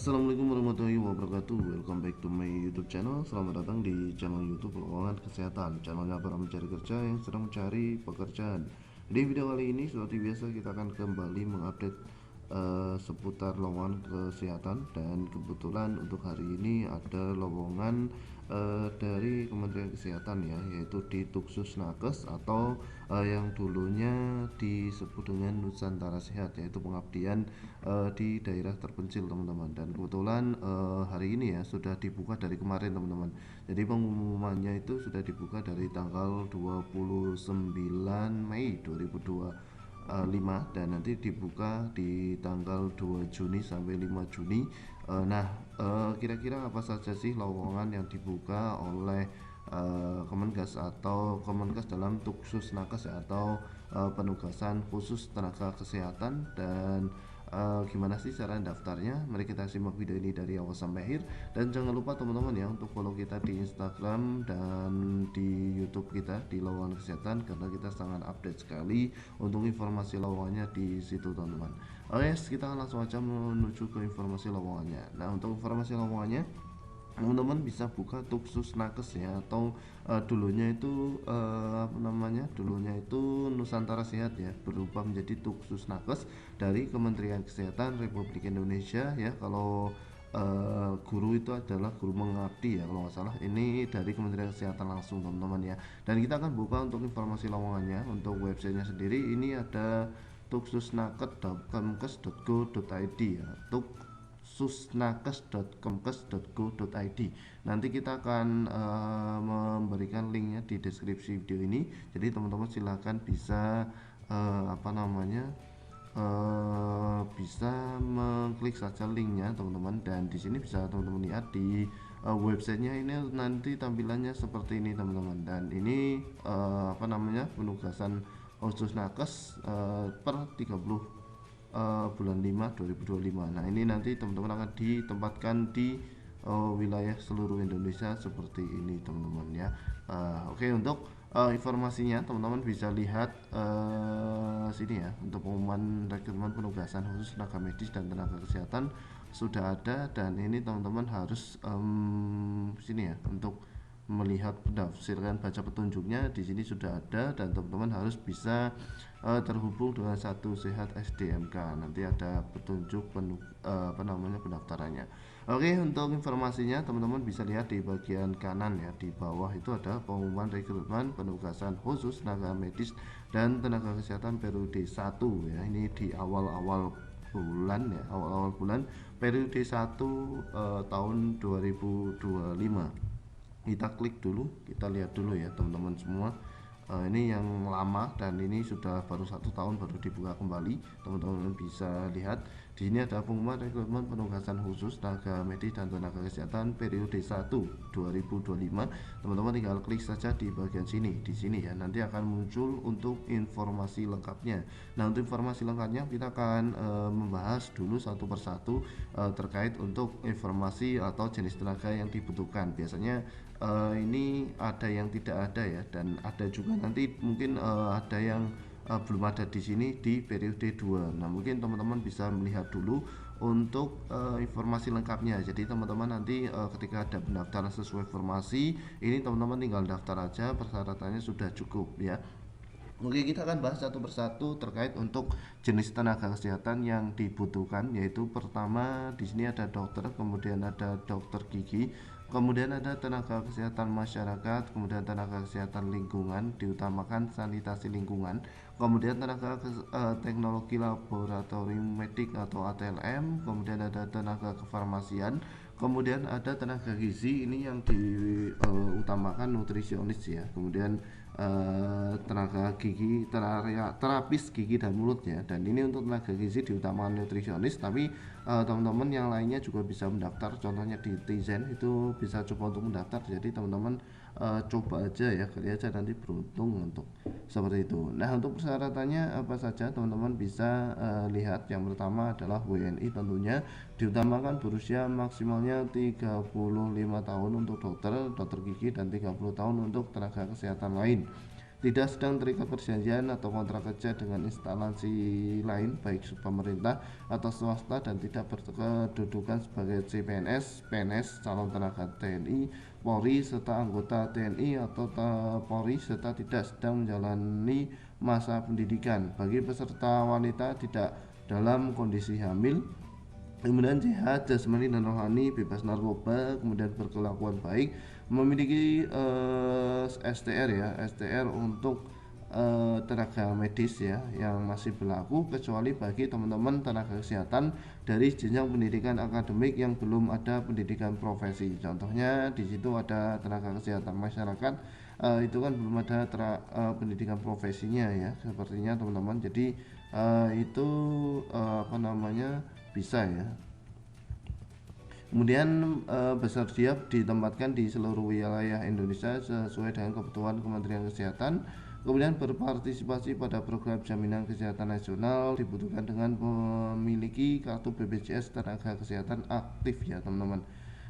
Assalamualaikum warahmatullahi wabarakatuh. Welcome back to my YouTube channel. Selamat datang di channel YouTube Lowongan Kesehatan. Channelnya para mencari kerja yang sedang mencari pekerjaan. Di video kali ini seperti biasa kita akan kembali mengupdate seputar lowongan kesehatan, dan kebetulan untuk hari ini ada lowongan dari Kementerian Kesehatan ya, yaitu di Tuksus Nakes atau yang dulunya disebut dengan Nusantara Sehat, yaitu pengabdian di daerah terpencil teman-teman. Dan kebetulan hari ini ya sudah dibuka dari kemarin teman-teman. Jadi pengumumannya itu sudah dibuka dari tanggal 29 Mei 2025 dan nanti dibuka di tanggal 2 Juni sampai 5 Juni. Kira-kira apa saja sih lowongan yang dibuka oleh Kemenkes atau Kemenkes dalam Tuksus Nakes ya, atau penugasan khusus tenaga kesehatan, dan gimana sih cara daftarnya? Mari kita simak video ini dari awal sampai akhir. Dan jangan lupa teman-teman ya untuk follow kita di Instagram dan di YouTube kita di Lowongan Kesehatan, karena kita sangat update sekali untuk informasi lowongannya di situ teman-teman. Oke, kita langsung aja menuju ke informasi lowongannya. Nah, untuk informasi lowongannya teman-teman bisa buka Tuksus Nakes ya, atau dulunya itu dulunya itu Nusantara Sehat ya, berubah menjadi Tuksus Nakes dari Kementerian Kesehatan Republik Indonesia ya. Kalau guru itu adalah guru mengabdi ya kalau nggak salah, ini dari Kementerian Kesehatan langsung teman-teman ya. Dan kita akan buka untuk informasi lowongannya. Untuk websitenya sendiri ini ada tuksusnakes.kemkes.go.id ya, susnakes.kemkes.go.id. Nanti kita akan memberikan linknya di deskripsi video ini. Jadi teman-teman silahkan bisa bisa mengklik saja linknya teman-teman. Dan di sini bisa teman-teman lihat di websitenya ini nanti tampilannya seperti ini teman-teman. Dan ini penugasan khusus nakes per 30 bulan 5 2025. Nah, ini nanti teman-teman akan ditempatkan di wilayah seluruh Indonesia seperti ini teman-teman ya. Oke, untuk informasinya teman-teman bisa lihat sini ya. Untuk pengumuman rekrutmen penugasan khusus tenaga medis dan tenaga kesehatan sudah ada, dan ini teman-teman harus sini ya, untuk melihat penafsiran baca petunjuknya di sini sudah ada, dan teman-teman harus bisa terhubung dengan Satu Sehat SDMK. Nanti ada petunjuk pendaftarannya. Oke, untuk informasinya teman-teman bisa lihat di bagian kanan ya, di bawah itu ada pengumuman rekrutmen penugasan khusus tenaga medis dan tenaga kesehatan periode 1 ya. Ini di awal-awal bulan ya, awal-awal bulan periode 1 tahun 2025. Kita klik dulu, kita lihat dulu ya teman-teman semua. Ini yang lama, dan ini sudah baru 1 tahun baru dibuka kembali. Teman-teman bisa lihat di sini ada pengumuman rekrutmen penugasan khusus tenaga medis dan tenaga kesehatan periode 1 2025. Teman-teman tinggal klik saja di bagian sini, di sini ya, nanti akan muncul untuk informasi lengkapnya. Nah, untuk informasi lengkapnya kita akan membahas dulu satu persatu terkait untuk informasi atau jenis tenaga yang dibutuhkan. Biasanya ini ada yang tidak ada ya, dan ada juga nanti mungkin ada yang belum ada di sini di periode 2. Nah, mungkin teman-teman bisa melihat dulu untuk informasi lengkapnya. Jadi teman-teman nanti ketika ada pendaftaran sesuai informasi ini, teman-teman tinggal daftar aja, persyaratannya sudah cukup ya. Oke, kita akan bahas satu persatu terkait untuk jenis tenaga kesehatan yang dibutuhkan, yaitu pertama di sini ada dokter, kemudian ada dokter gigi, kemudian ada tenaga kesehatan masyarakat, kemudian tenaga kesehatan lingkungan, diutamakan sanitasi lingkungan, kemudian tenaga teknologi laboratorium medik atau ATLM, kemudian ada tenaga kefarmasian, kemudian ada tenaga gizi, ini yang diutamakan nutrisionis ya, kemudian tenaga gigi, terapis gigi dan mulut ya. Dan ini untuk tenaga gizi diutamakan nutrisionis, tapi teman-teman yang lainnya juga bisa mendaftar. Contohnya di Tizen itu bisa coba untuk mendaftar. Jadi teman-teman coba aja ya, kali aja nanti beruntung untuk seperti itu. Nah, untuk persyaratannya apa saja teman-teman bisa lihat. Yang pertama adalah WNI, tentunya diutamakan berusia maksimalnya 35 tahun untuk dokter gigi, dan 30 tahun untuk tenaga kesehatan lain. tidak sedang terikat perjanjian atau kontrak kerja dengan instansi lain baik pemerintah atau swasta, dan tidak berkedudukan sebagai CPNS, PNS, calon tenaga TNI, Polri serta anggota TNI atau Polri, serta tidak sedang menjalani masa pendidikan. Bagi peserta wanita tidak dalam kondisi hamil, kemudian sehat jasmani dan rohani, bebas narkoba, kemudian berkelakuan baik, memiliki STR ya, STR untuk tenaga medis ya yang masih berlaku, kecuali bagi teman-teman tenaga kesehatan dari jenjang pendidikan akademik yang belum ada pendidikan profesi. Contohnya di situ ada tenaga kesehatan masyarakat, itu kan belum ada pendidikan profesinya ya sepertinya teman-teman. Jadi itu apa namanya, bisa ya. Kemudian bersedia ditempatkan di seluruh wilayah Indonesia sesuai dengan kebutuhan Kementerian Kesehatan. Kemudian berpartisipasi pada program jaminan kesehatan nasional, dibutuhkan dengan memiliki kartu BPJS tenaga kesehatan aktif ya teman-teman.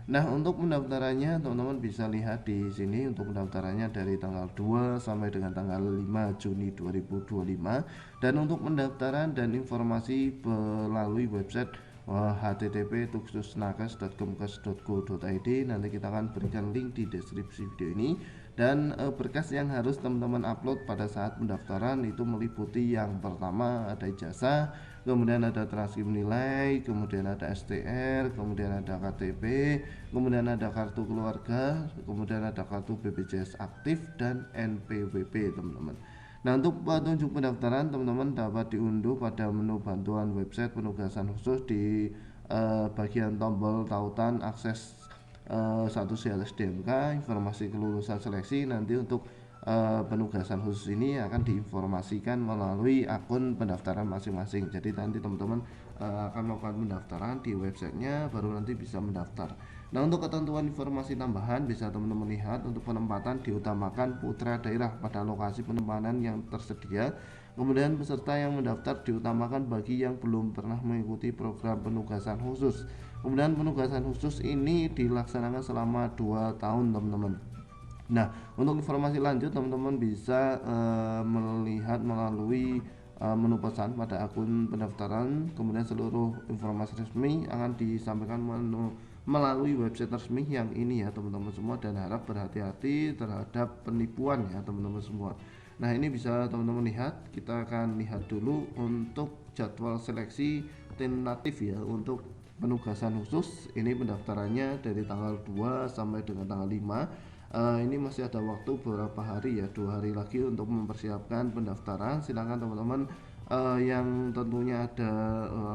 Nah, untuk pendaftarannya teman-teman bisa lihat di sini. Untuk pendaftarannya dari tanggal 2 sampai dengan tanggal 5 Juni 2025, dan untuk pendaftaran dan informasi melalui website http://tuksusnakes.kemkes.go.id. nanti kita akan berikan link di deskripsi video ini. Dan berkas yang harus teman-teman upload pada saat pendaftaran itu meliputi yang pertama ada ijazah, kemudian ada transkrip nilai, kemudian ada STR, kemudian ada KTP, kemudian ada kartu keluarga, kemudian ada kartu BPJS aktif, dan NPWP teman-teman. Nah, untuk petunjuk pendaftaran teman-teman dapat diunduh pada menu bantuan website penugasan khusus di bagian tombol tautan akses status DMK, informasi kelulusan seleksi. Nanti untuk penugasan khusus ini akan diinformasikan melalui akun pendaftaran masing-masing. Jadi nanti teman-teman akan melakukan pendaftaran di websitenya, baru nanti bisa mendaftar. Nah, untuk ketentuan informasi tambahan bisa teman-teman lihat. Untuk penempatan diutamakan putra daerah pada lokasi penempatan yang tersedia. Kemudian peserta yang mendaftar diutamakan bagi yang belum pernah mengikuti program penugasan khusus. Kemudian penugasan khusus ini dilaksanakan selama 2 tahun teman-teman. Nah, untuk informasi lanjut teman-teman bisa melihat melalui menu pesan pada akun pendaftaran. Kemudian seluruh informasi resmi akan disampaikan melalui website resmi yang ini ya teman-teman semua, dan harap berhati-hati terhadap penipuan ya teman-teman semua. Nah, ini bisa teman-teman lihat. Kita akan lihat dulu untuk jadwal seleksi tentatif ya untuk penugasan khusus. Ini pendaftarannya dari tanggal 2 sampai dengan tanggal 5. Ini masih ada waktu beberapa hari ya, 2 hari lagi untuk mempersiapkan pendaftaran. Silakan teman-teman yang tentunya ada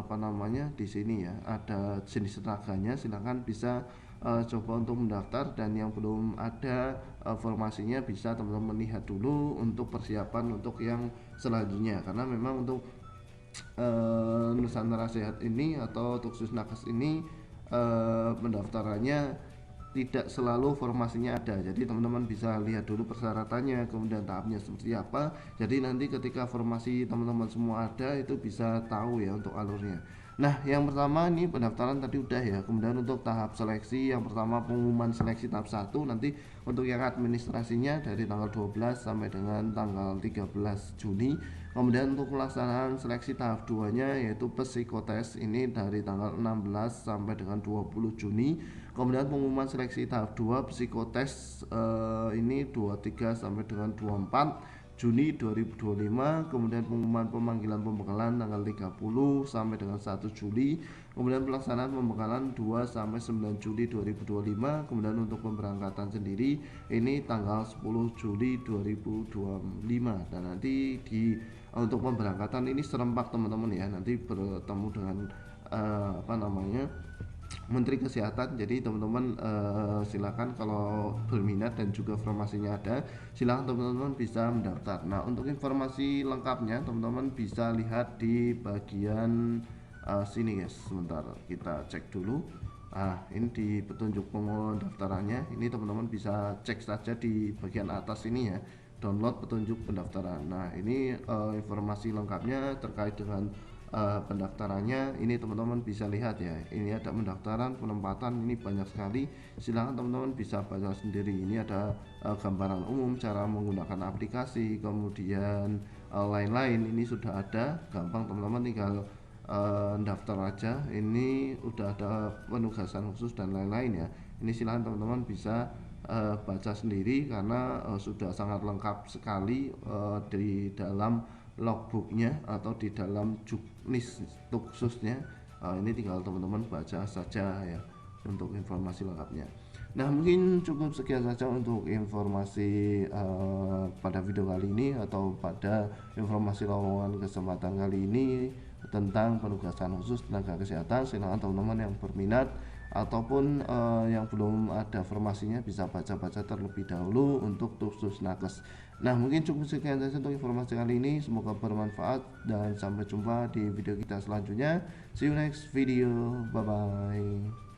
apa namanya di sini ya, ada jenis tenaganya, silakan bisa coba untuk mendaftar. Dan yang belum ada formasinya bisa teman-teman lihat dulu untuk persiapan untuk yang selanjutnya, karena memang untuk Nusantara Sehat ini atau Tuksus Nakes ini pendaftarannya tidak selalu formasinya ada. Jadi teman-teman bisa lihat dulu persyaratannya, kemudian tahapnya seperti apa. Jadi nanti ketika formasi teman-teman semua ada, itu bisa tahu ya untuk alurnya. Nah, yang pertama ini pendaftaran tadi udah ya. Kemudian untuk tahap seleksi yang pertama pengumuman seleksi tahap 1, nanti untuk yang administrasinya dari tanggal 12 sampai dengan tanggal 13 Juni. Kemudian untuk pelaksanaan seleksi tahap 2-nya yaitu psikotes ini dari tanggal 16 sampai dengan 20 Juni. Kemudian pengumuman seleksi tahap 2 psikotes ini 23 sampai dengan 24 Juni 2025. Kemudian pengumuman pemanggilan pembekalan tanggal 30 sampai dengan 1 Juli. Kemudian pelaksanaan pembekalan 2 sampai 9 Juli 2025. Kemudian untuk pemberangkatan sendiri ini tanggal 10 Juli 2025. Dan nanti untuk pemberangkatan ini serempak teman-teman ya. Nanti bertemu dengan apa namanya, Menteri Kesehatan. Jadi teman-teman silakan kalau berminat dan juga informasinya ada, silakan teman-teman bisa mendaftar. Nah, untuk informasi lengkapnya teman-teman bisa lihat di bagian sini guys. Sebentar kita cek dulu. Ini di petunjuk pendaftarannya. Ini teman-teman bisa cek saja di bagian atas ini ya. Download petunjuk pendaftaran. Nah, ini informasi lengkapnya terkait dengan pendaftarannya. Ini teman-teman bisa lihat ya, ini ada pendaftaran, penempatan, ini banyak sekali. Silahkan teman-teman bisa baca sendiri. Ini ada gambaran umum, cara menggunakan aplikasi, kemudian lain-lain ini sudah ada, gampang teman-teman tinggal daftar aja. Ini udah ada penugasan khusus dan lain-lain ya. Ini silahkan teman-teman bisa baca sendiri karena sudah sangat lengkap sekali di dalam logbooknya atau di dalam juknis khususnya. Ini tinggal teman-teman baca saja ya untuk informasi lengkapnya. Nah, mungkin cukup sekian saja untuk informasi pada video kali ini atau pada informasi lowongan kesempatan kali ini tentang penugasan khusus tenaga kesehatan. Silakan teman-teman yang berminat ataupun yang belum ada informasinya bisa baca-baca terlebih dahulu untuk khusus nakes. Nah, mungkin cukup sekian saja untuk informasi kali ini, semoga bermanfaat dan sampai jumpa di video kita selanjutnya. See you next video, bye bye.